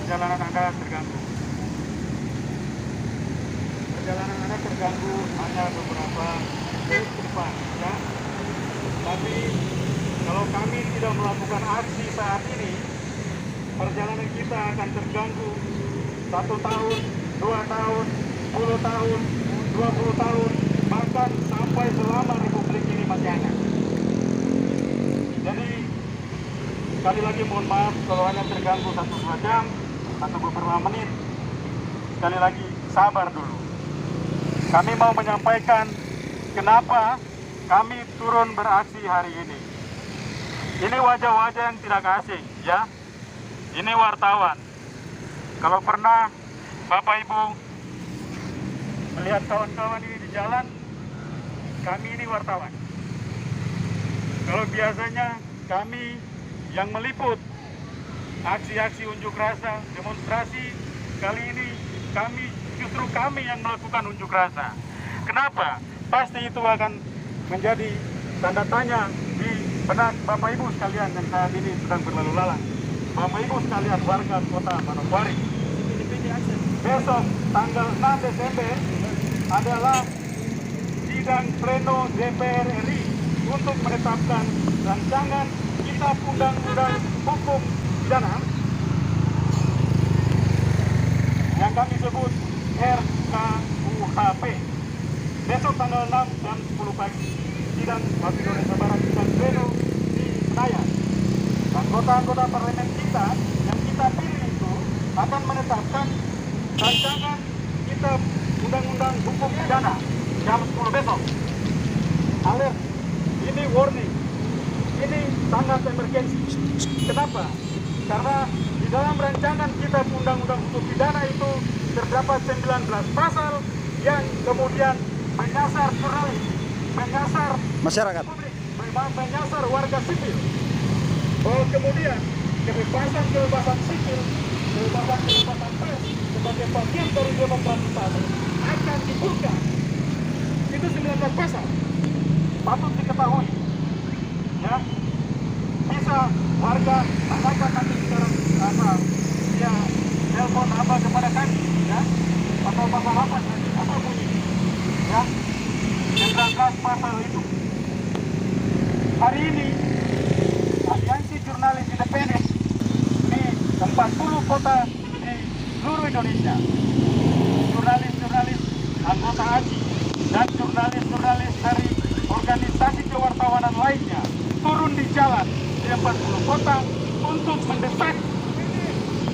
perjalanan Anda terganggu. Perjalanan Anda terganggu hanya beberapa menit ke depan, ya. Tapi kalau kami tidak melakukan aksi saat ini, perjalanan kita akan terganggu 1 tahun, 2 tahun, 10 tahun, 20 tahun, bahkan sampai selama Republik ini masih ada. Jadi sekali lagi mohon maaf kalau hanya terganggu 1-2 jam atau beberapa menit. Sekali lagi sabar dulu. Kami mau menyampaikan kenapa kami turun beraksi hari ini. Ini wajah-wajah yang tidak asing, ya. Ini wartawan. Kalau pernah Bapak Ibu melihat kawan-kawan ini di jalan, kami ini wartawan. Kalau biasanya kami yang meliput aksi-aksi unjuk rasa, demonstrasi, kali ini justru kami yang melakukan unjuk rasa. Kenapa? Pasti itu akan menjadi tanda tanya di benak Bapak Ibu sekalian yang saat ini sedang berlalu lalang. Bapak Ibu sekalian warga kota Manokwari. Besok tanggal 6 Desember adalah sidang pleno DPR RI untuk menetapkan rancangan Kitab Undang-Undang Hukum Pidana yang kami sebut RKUHP. Besok tanggal 6 jam 10 pagi sidang Wakil Indonesia Barat sidang pleno di Senayan. Anggota-anggota parlemen kita yang kita pilih itu akan menetapkan rancangan Kitab Undang-Undang Hukum Pidana jam 10 besok. Alert, ini warning, ini sangat emergensi. Kenapa? Karena di dalam rancangan Kitab Undang-Undang Hukum Pidana itu terdapat 19 pasal yang kemudian menyasar jurnalis, menyasar masyarakat, publik, menyasar warga sipil. Kemudian kebebasan sipil, kebebasan pers sebagai bagian dari demokratisasi akan dibuka. Itu 19 pasal. Patut diketahui, ya. Bisa warga tanyakan nanti sekarang ya telepon apa kepada kami, ya. Pasal apa tadi? Apa bunyi? Ya. 19 pasal itu. Hari ini Aliansi Jurnalis Independen di 40 kota di seluruh Indonesia, jurnalis-jurnalis anggota AJI dan jurnalis-jurnalis dari organisasi kewartawanan lainnya turun di jalan di 40 kota untuk mendesak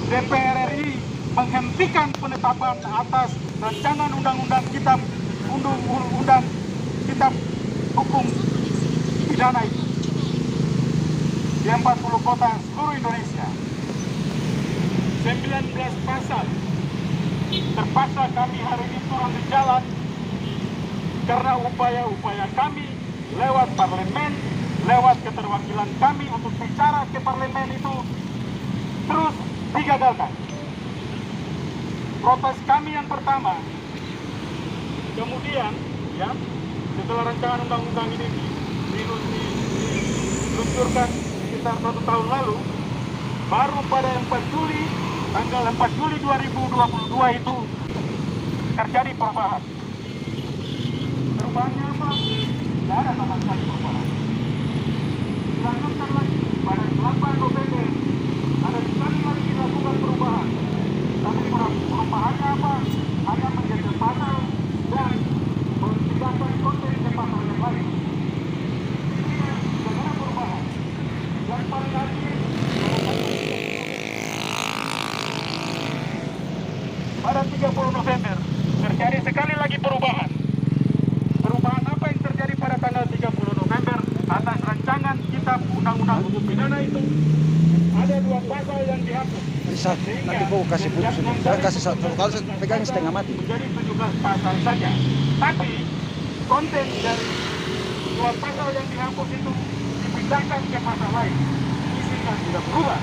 DPR RI menghentikan penetapan atas rancangan undang-undang Kitab Hukum Pidana itu di 40 kota seluruh Indonesia. 19 pasal. Terpaksa kami hari ini turun di jalan karena upaya-upaya kami lewat parlemen, lewat keterwakilan kami untuk bicara ke parlemen itu terus digagalkan. Protes kami yang pertama, kemudian ya setelah rancangan undang-undang ini diluncurkan sekitar 1 tahun lalu, baru pada 4 Juli, tanggal 4 Juli 2022 itu terjadi perubahan. Perubahannya apa? Tidak ada sama sekali perubahan. Dilanjutkan lagi pada 8 November ada sekali lagi dilakukan perubahan. Tapi perubahannya apa? Hanya menjadi pasal dan meninggalkan konten ke pasal yang lain. Ini tidak ada perubahan. Yang paling akhir pada 30 November terjadi sekali lagi perubahan. Perubahan apa yang terjadi pada tanggal 30 November atas rancangan Kitab Undang-Undang Hukum Pidana itu? Ada 2 pasal yang dihapus. bisa nanti kau kasih putus ini. Saya kasih satu kali saya pegang setengah mati. Menjadi 17 pasal saja. Tapi konten dari 2 pasal yang dihapus itu dipindahkan ke pasal lain. Isinya tidak berubah.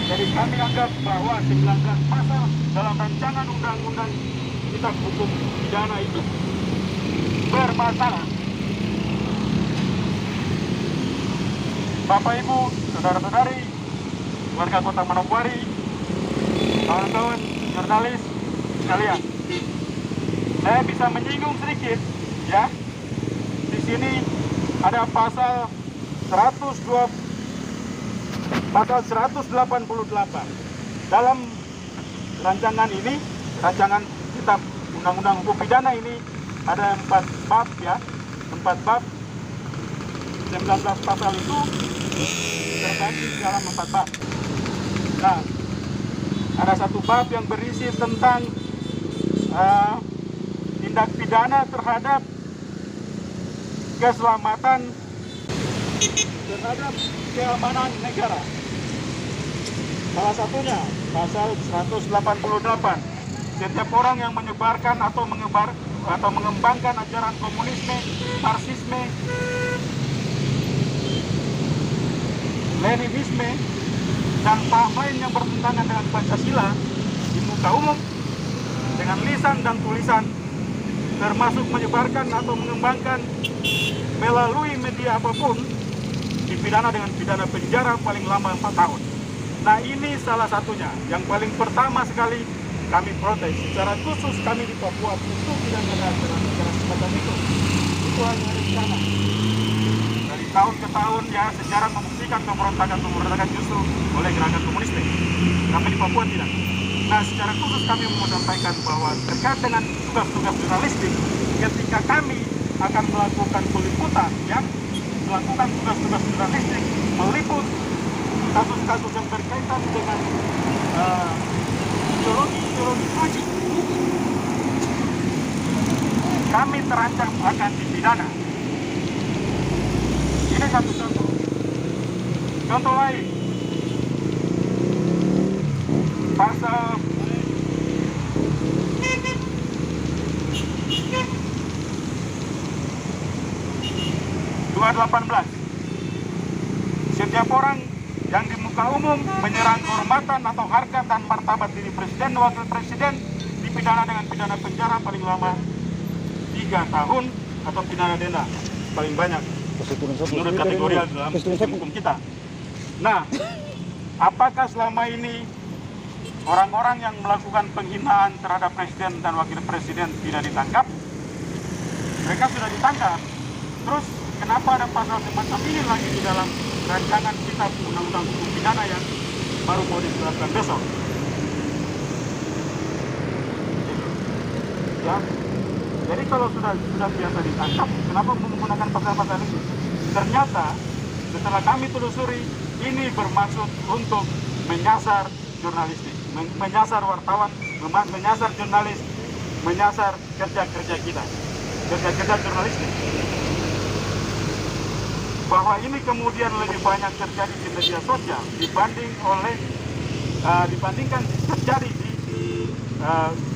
Jadi kami anggap bahwa 19 pasal dalam rancangan undang-undang Kitab Hukum Pidana itu bermasalah. Bapak Ibu, saudara-saudari, warga Kota Manokwari, kawan-kawan jurnalis sekalian. Saya bisa menyinggung sedikit, ya. Di sini ada pasal 188. Dalam rancangan ini, rancangan kitab Undang-Undang Hukum Pidana ini ada 4 bab, ya. 4 bab. 19 pasal itu terbagi dalam 4 bab. Nah, ada satu bab yang berisi tentang tindak pidana terhadap keselamatan terhadap keamanan negara. Salah satunya pasal 188. Setiap orang yang menyebarkan atau mengembangkan ajaran komunisme, marxisme, leninisme, dan paham lain yang bertentangan dengan Pancasila di muka umum dengan lisan dan tulisan, termasuk menyebarkan atau mengembangkan melalui media apapun, dipidana dengan pidana penjara paling lama 4 tahun. Nah, ini salah satunya. Yang paling pertama sekali kami protes secara khusus, kami di Papua itu tidak ada ajaran semacam itu. Itu hanya rencana. Dari tahun ke tahun, ya, sejarah membuktikan pemberontakan justru oleh gerakan komunisme. Tapi di Papua tidak. Nah, secara khusus kami mau sampaikan bahwa terkait dengan tugas-tugas jurnalistik, ketika kami akan melakukan peliputan, ya, melakukan tugas-tugas jurnalistik, meliput kasus-kasus yang berkaitan dengan ideologi suci, kami terancam akan dipidana. Ini satu contoh. Contoh lain, pasal 218. Setiap orang yang di muka umum menyerang kehormatan atau harkat dan martabat diri presiden dan wakil presiden dipidana dengan pidana penjara paling lama 3 tahun atau pidana denda paling banyak menurut kategori dalam hukum kita. Nah, apakah selama ini orang-orang yang melakukan penghinaan terhadap presiden dan wakil presiden tidak ditangkap? Mereka sudah ditangkap. Terus kenapa ada pasal semacam ini lagi di dalam rancangan kitab Undang-Undang Hukum Pidana yang baru mau diterapkan besok? Ya, jadi kalau sudah biasa ditangkap, kenapa menggunakan pasal-pasal ini? Ternyata setelah kami telusuri, ini bermaksud untuk menyasar jurnalistik, menyasar wartawan, menyasar jurnalis, menyasar kerja-kerja kita, kerja-kerja jurnalistik. Bahwa ini kemudian lebih banyak terjadi di media sosial dibandingkan terjadi di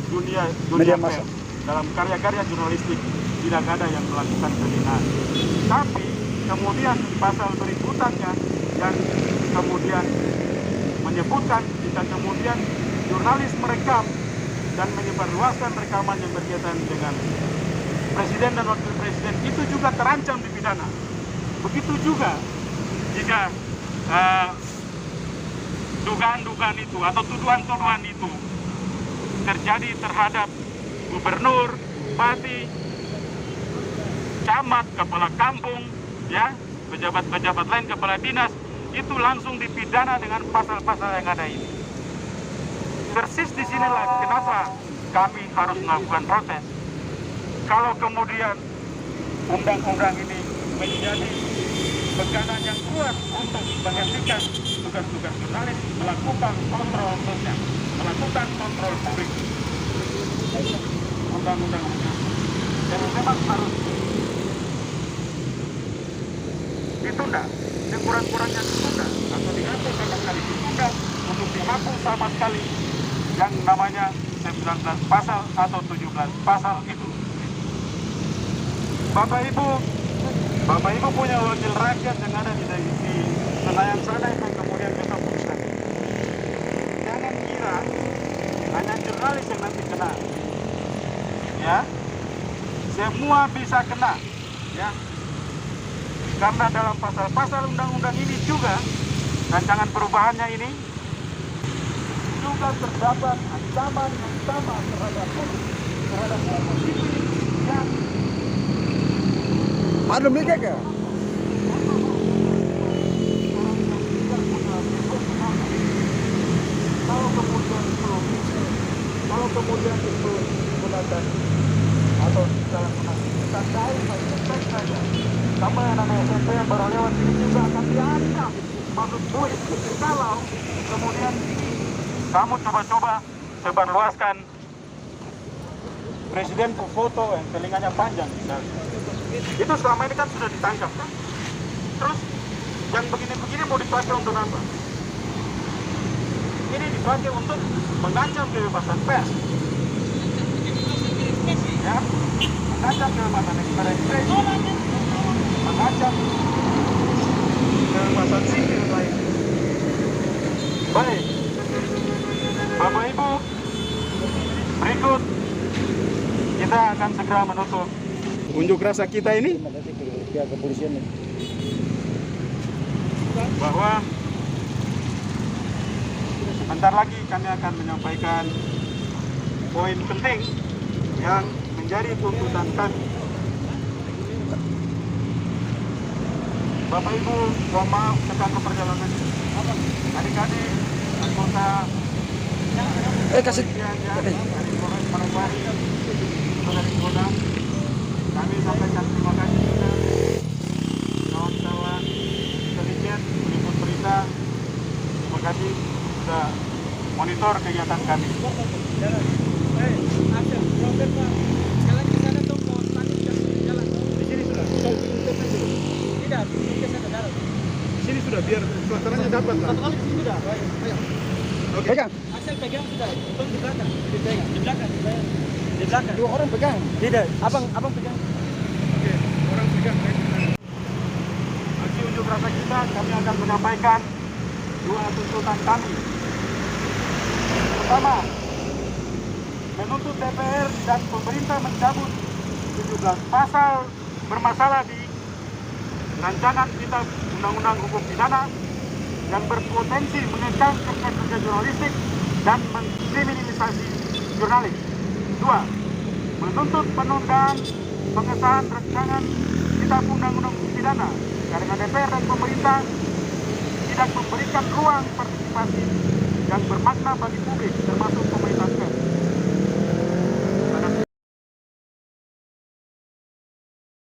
dunia pers. Dalam karya-karya jurnalistik tidak ada yang melakukan penghinaan. Tapi kemudian pasal berikutnya yang kemudian menyebutkan jika kemudian jurnalis merekam dan menyebarluaskan rekaman yang berkaitan dengan presiden dan wakil presiden, itu juga terancam dipidana. Begitu juga jika dugaan-dugaan itu atau tuduhan-tuduhan itu terjadi terhadap gubernur, bupati, camat, kepala kampung, ya, pejabat-pejabat lain, kepala dinas, itu langsung dipidana dengan pasal-pasal yang ada ini. Persis di sinilah kenapa kami harus melakukan protes. Kalau kemudian undang-undang ini menjadi pegangan yang kuat untuk menghentikan tugas-tugas jurnalis, melakukan kontrol sosial, melakukan kontrol publik. Undang-undang ini. Jadi memang harus ditunda, sekurang-kurangnya ditunda, atau diatur sama sekali ditunda untuk dihapus sama sekali yang namanya 19 pasal atau 17 pasal itu. Bapak Ibu punya wakil rakyat yang ada di Senayan sana itu kemudian besok pusat. Jangan kira hanya jurnalis yang nanti kena, ya. Semua bisa kena, ya. Karena dalam pasal-pasal undang-undang ini juga rancangan perubahannya ini juga terdapat ancaman yang sama terhadap kelompok sipil yang Ada mikir ke? kalau kemudian itu menggunakan atau dalam mengaktifkan dari saja sama anak SMP yang baru lewat ini juga akan diancam. Maksud gue kalau kemudian kamu coba-coba sebarluaskan presiden foto yang telinganya panjang misalnya, itu selama ini kan sudah ditangkap kan, terus yang begini-begini mau dipakai untuk apa? Ini dipakai untuk mengancam kebebasan pers, ya, mengancam kebebasan ekspresi, mengancam kebebasan sipil lain. Baik, Bapak Ibu, berikut kita akan segera menutup unjuk rasa kita ini, Pihak kepolisian. bahwa sebentar lagi kami akan menyampaikan poin penting yang menjadi tuntutan kami. Bapak Ibu, mohon maaf tentang perjalanan adik-adik anggota Kasih. dari Polres Manokwari, dari Kodam, kami sampaikan terima kasih juga kawan-kawan intelijen meliput berita. Terima kasih sudah monitor kegiatan kami. Di sini sudah biar suasananya dapat lah. Oke. Pegang. Asal pegang sudah, abang di belakang, di belakang. Dua orang pegang. Tidak, abang pegang. Oke, orang pegang. Aksi unjuk rasa kita, kami akan menyampaikan dua tuntutan kami. Pertama, menuntut DPR dan pemerintah mencabut 17 pasal bermasalah di rancangan kitab Undang-Undang Hukum Pidana yang berpotensi mengekang kerja jurnalistik dan mengkriminalisasi jurnalis. Dua, menuntut penundaan pengesahan rancangan kitab Undang-Undang Hukum Pidana karena DPR dan pemerintah tidak memberikan ruang partisipasi yang bermakna bagi publik termasuk pemerintah pers.